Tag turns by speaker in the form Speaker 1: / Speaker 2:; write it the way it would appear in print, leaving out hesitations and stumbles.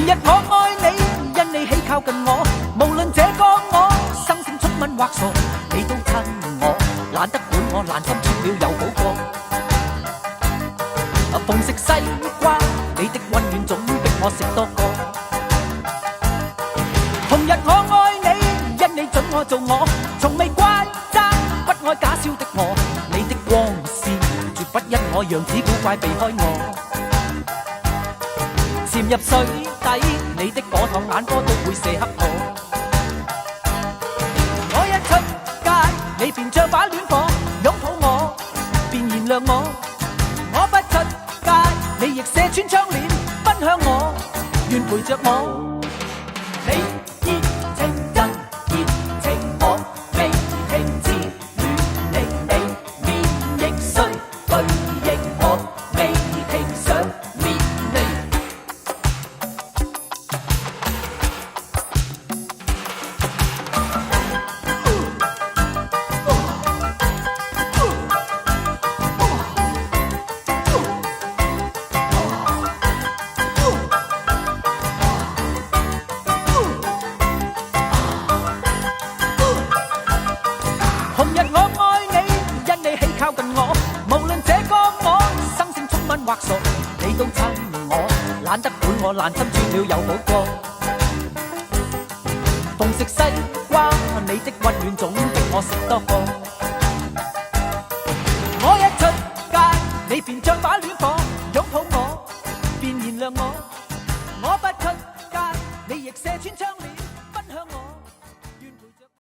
Speaker 1: 日我愛你，因你喜靠近我，無論這個我生性聰敏或傻，你都親我，懶得管我爛心脱了又好過。逢食西瓜，你的溫暖總逼我食多個。同日我愛你，因你准我做我，從未怪責不愛假笑的我，你的光線絕不因我樣子古怪避開我。潛入水底，你的果糖眼波都會射黑我。我一出街，你便像把戀火擁抱我，便燃亮我。我不出街，你亦射穿窗簾奔向我，願陪着我。你熱情真熱情，我未停止戀你，你面亦須對應我，未停想滅你。同日我愛你，因你喜靠近我，無論這個我生性聰敏或傻，你都親我，懶得管我爛心轉了又好過。逢食西瓜，你的溫暖總逼我食多個。我一出街，你便像把戀火擁抱我，便燃亮我。我不出街，你亦射穿窗。